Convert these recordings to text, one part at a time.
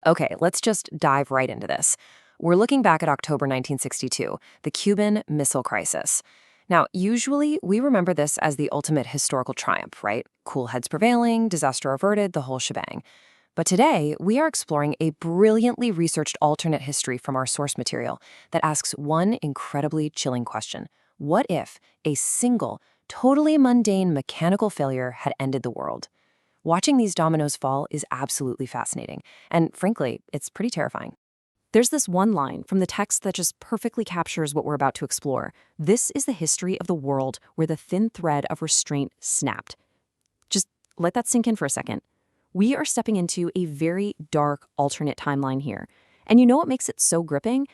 Okay, let's just dive right into this. We're looking back at October 1962, the Cuban Missile Crisis. Now, usually we remember this as the ultimate historical triumph, right? Cool heads prevailing, disaster averted, the whole shebang. But today, we are exploring a brilliantly researched alternate history from our source material that asks one incredibly chilling question. What if a single, totally mundane mechanical failure had ended the world? Watching these dominoes fall is absolutely fascinating, and frankly, it's pretty terrifying. There's this one line from the text that just perfectly captures what we're about to explore. This is the history of the world where the thin thread of restraint snapped. Just let that sink in for a second. We are stepping into a very dark alternate timeline here. And you know what makes it so gripping?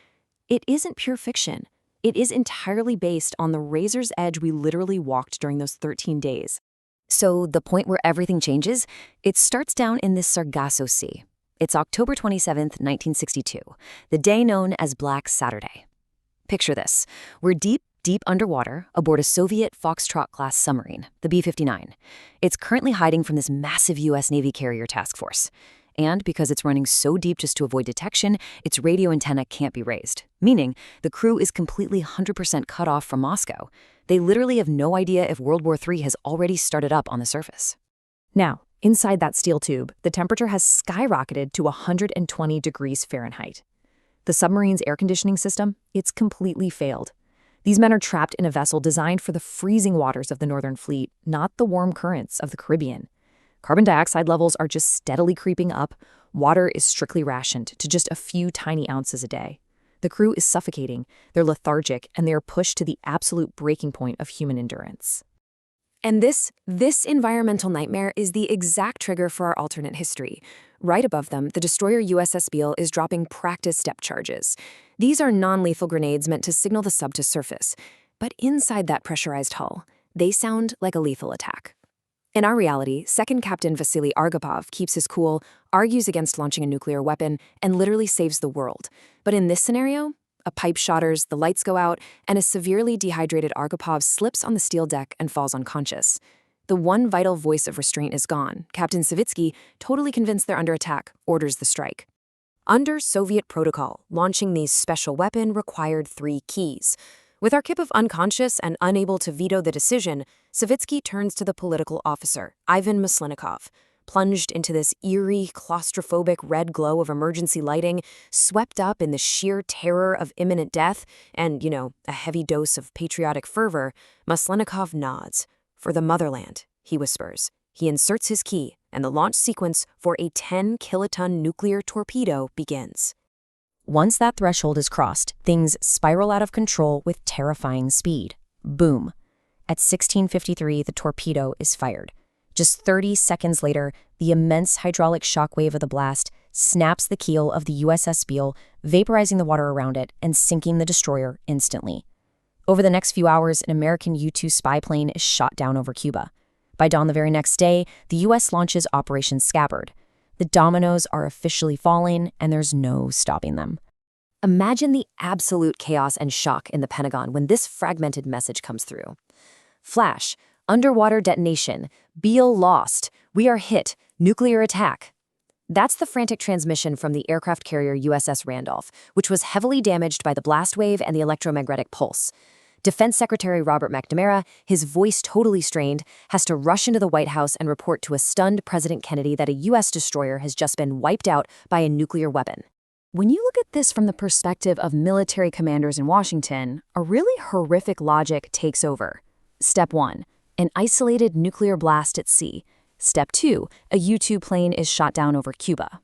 It isn't pure fiction. It is entirely based on the razor's edge we literally walked during those 13 days. So the point where everything changes, it starts down in this Sargasso Sea. It's October 27th, 1962, the day known as Black Saturday. Picture this. We're deep underwater aboard a Soviet Foxtrot-class submarine, the B-59. It's currently hiding from this massive U.S. Navy carrier task force. And because it's running so deep just to avoid detection, its radio antenna can't be raised, meaning the crew is completely 100% cut off from Moscow. They literally have no idea if World War III has already started up on the surface. Now, inside that steel tube, the temperature has skyrocketed to 120 degrees Fahrenheit. The submarine's air conditioning system, it's completely failed. These men are trapped in a vessel designed for the freezing waters of the Northern Fleet, not the warm currents of the Caribbean. Carbon dioxide levels are just steadily creeping up. Water is strictly rationed to just a few tiny ounces a day. The crew is suffocating, they're lethargic, and they are pushed to the absolute breaking point of human endurance. And this environmental nightmare is the exact trigger for our alternate history. Right above them, the destroyer USS Beale is dropping practice depth charges. These are non-lethal grenades meant to signal the sub to surface. But inside that pressurized hull, they sound like a lethal attack. In our reality, Second Captain Vasili Arkhipov keeps his cool, argues against launching a nuclear weapon, and literally saves the world. But in this scenario, a pipe shatters, the lights go out, and a severely dehydrated Arkhipov slips on the steel deck and falls unconscious. The one vital voice of restraint is gone. Captain Savitsky, totally convinced they're under attack, orders the strike. Under Soviet protocol, launching these special weapon required 3 keys. With Arkhipov unconscious and unable to veto the decision, Savitsky turns to the political officer, Ivan Maslenikov. Plunged into this eerie, claustrophobic red glow of emergency lighting, swept up in the sheer terror of imminent death, and, a heavy dose of patriotic fervor, Maslenikov nods. For the motherland, he whispers. He inserts his key, and the launch sequence for a 10-kiloton nuclear torpedo begins. Once that threshold is crossed, things spiral out of control with terrifying speed. Boom. At 16:53, the torpedo is fired. Just 30 seconds later, the immense hydraulic shockwave of the blast snaps the keel of the USS Beale, vaporizing the water around it and sinking the destroyer instantly. Over the next few hours, an American U-2 spy plane is shot down over Cuba. By dawn the very next day, the U.S. launches Operation Scabbard. The dominoes are officially falling, and there's no stopping them. Imagine the absolute chaos and shock in the Pentagon when this fragmented message comes through. Flash, underwater detonation, Beale lost, we are hit, nuclear attack. That's the frantic transmission from the aircraft carrier USS Randolph, which was heavily damaged by the blast wave and the electromagnetic pulse. Defense Secretary Robert McNamara, his voice totally strained, has to rush into the White House and report to a stunned President Kennedy that a U.S. destroyer has just been wiped out by a nuclear weapon. When you look at this from the perspective of military commanders in Washington, a really horrific logic takes over. Step 1, an isolated nuclear blast at sea. Step 2, a U-2 plane is shot down over Cuba.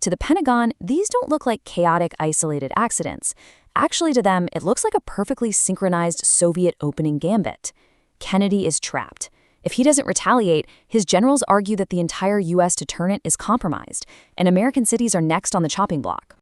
To the Pentagon, these don't look like chaotic, isolated accidents. Actually, to them, it looks like a perfectly synchronized Soviet opening gambit. Kennedy is trapped. If he doesn't retaliate, his generals argue that the entire U.S. deterrent is compromised, and American cities are next on the chopping block.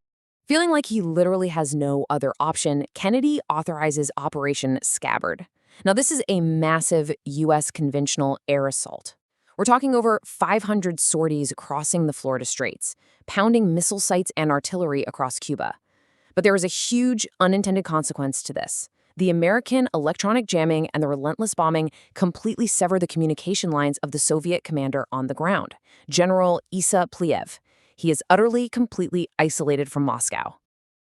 Feeling like he literally has no other option, Kennedy authorizes Operation Scabbard. Now, this is a massive U.S. conventional air assault. We're talking over 500 sorties crossing the Florida Straits, pounding missile sites and artillery across Cuba. But there is a huge unintended consequence to this. The American electronic jamming and the relentless bombing completely sever the communication lines of the Soviet commander on the ground, General Isa Pliev. He is utterly, completely isolated from Moscow.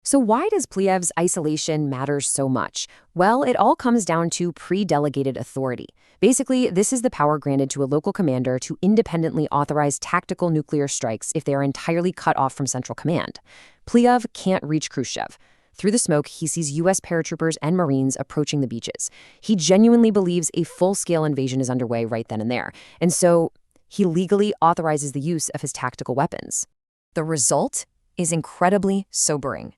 So why does Pliev's isolation matter so much? Well, it all comes down to pre-delegated authority. Basically, this is the power granted to a local commander to independently authorize tactical nuclear strikes if they are entirely cut off from central command. Pliev can't reach Khrushchev. Through the smoke, he sees U.S. paratroopers and Marines approaching the beaches. He genuinely believes a full-scale invasion is underway right then and there, and so he legally authorizes the use of his tactical weapons. The result is incredibly sobering.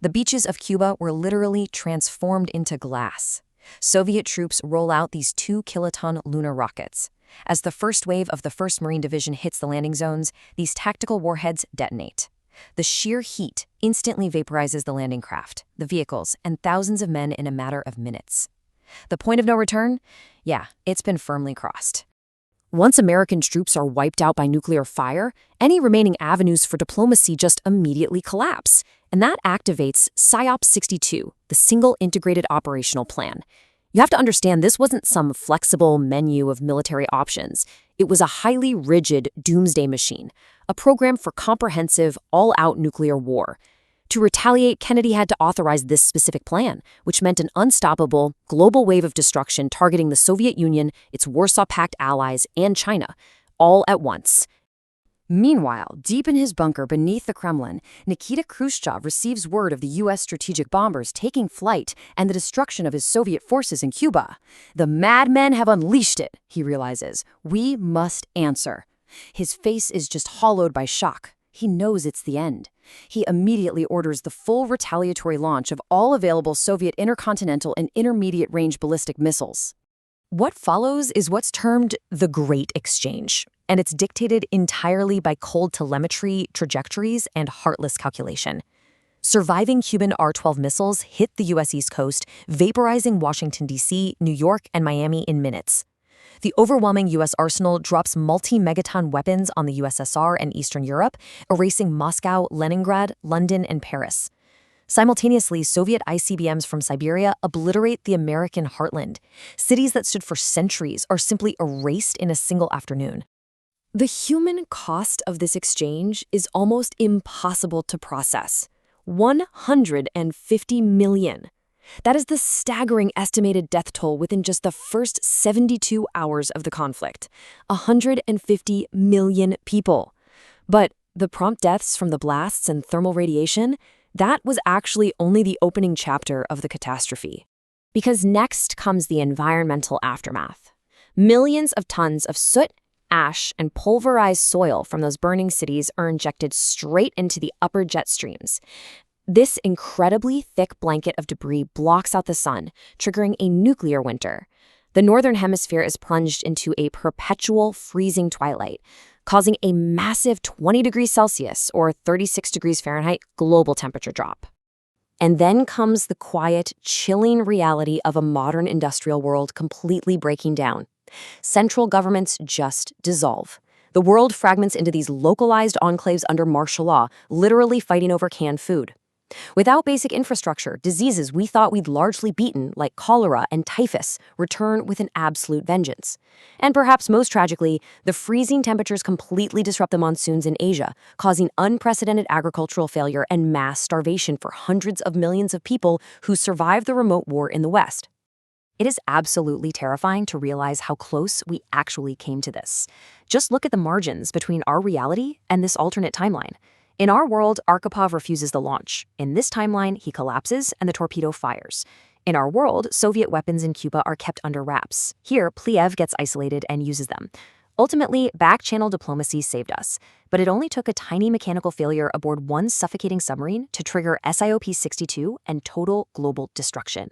The beaches of Cuba were literally transformed into glass. Soviet troops roll out these 2-kiloton lunar rockets. As the first wave of the 1st Marine Division hits the landing zones, these tactical warheads detonate. The sheer heat instantly vaporizes the landing craft, the vehicles, and thousands of men in a matter of minutes. The point of no return? Yeah, it's been firmly crossed. Once American troops are wiped out by nuclear fire, any remaining avenues for diplomacy just immediately collapse. And that activates PSYOP 62, the Single Integrated Operational Plan. You have to understand this wasn't some flexible menu of military options. It was a highly rigid doomsday machine, a program for comprehensive, all-out nuclear war. To retaliate, Kennedy had to authorize this specific plan, which meant an unstoppable, global wave of destruction targeting the Soviet Union, its Warsaw Pact allies, and China, all at once. Meanwhile, deep in his bunker beneath the Kremlin, Nikita Khrushchev receives word of the U.S. strategic bombers taking flight and the destruction of his Soviet forces in Cuba. The madmen have unleashed it, he realizes. We must answer. His face is just hollowed by shock. He knows it's the end. He immediately orders the full retaliatory launch of all available Soviet intercontinental and intermediate-range ballistic missiles. What follows is what's termed the Great Exchange, and it's dictated entirely by cold telemetry, trajectories, and heartless calculation. Surviving Cuban R-12 missiles hit the U.S. East Coast, vaporizing Washington, D.C., New York, and Miami in minutes. The overwhelming U.S. arsenal drops multi-megaton weapons on the USSR and Eastern Europe, erasing Moscow, Leningrad, London, and Paris. Simultaneously, Soviet ICBMs from Siberia obliterate the American heartland. Cities that stood for centuries are simply erased in a single afternoon. The human cost of this exchange is almost impossible to process. 150 million. That is the staggering estimated death toll within just the first 72 hours of the conflict. 150 million people. But the prompt deaths from the blasts and thermal radiation, that was actually only the opening chapter of the catastrophe. Because next comes the environmental aftermath. Millions of tons of soot, ash, and pulverized soil from those burning cities are injected straight into the upper jet streams. This incredibly thick blanket of debris blocks out the sun, triggering a nuclear winter. The northern hemisphere is plunged into a perpetual freezing twilight, causing a massive 20 degrees Celsius or 36 degrees Fahrenheit global temperature drop. And then comes the quiet, chilling reality of a modern industrial world completely breaking down. Central governments just dissolve. The world fragments into these localized enclaves under martial law, literally fighting over canned food. Without basic infrastructure, diseases we thought we'd largely beaten, like cholera and typhus, return with an absolute vengeance. And perhaps most tragically, the freezing temperatures completely disrupt the monsoons in Asia, causing unprecedented agricultural failure and mass starvation for hundreds of millions of people who survived the remote war in the West. It is absolutely terrifying to realize how close we actually came to this. Just look at the margins between our reality and this alternate timeline. In our world, Arkhipov refuses the launch. In this timeline, he collapses and the torpedo fires. In our world, Soviet weapons in Cuba are kept under wraps. Here, Pliev gets isolated and uses them. Ultimately, back-channel diplomacy saved us, but it only took a tiny mechanical failure aboard one suffocating submarine to trigger SIOP 62 and total global destruction.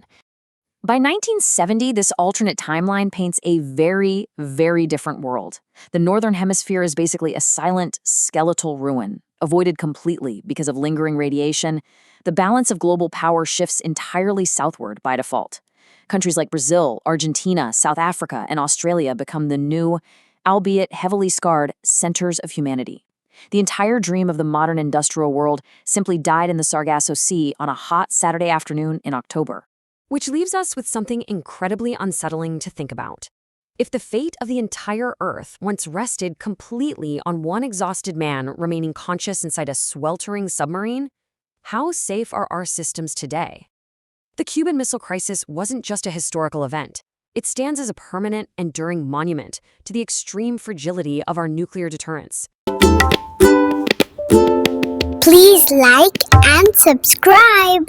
By 1970, this alternate timeline paints a very, very different world. The Northern Hemisphere is basically a silent, skeletal ruin, avoided completely because of lingering radiation. The balance of global power shifts entirely southward by default. Countries like Brazil, Argentina, South Africa, and Australia become the new, albeit heavily scarred, centers of humanity. The entire dream of the modern industrial world simply died in the Sargasso Sea on a hot Saturday afternoon in October. Which leaves us with something incredibly unsettling to think about. If the fate of the entire Earth once rested completely on one exhausted man remaining conscious inside a sweltering submarine, how safe are our systems today? The Cuban Missile Crisis wasn't just a historical event. It stands as a permanent, enduring monument to the extreme fragility of our nuclear deterrence. Please like and subscribe.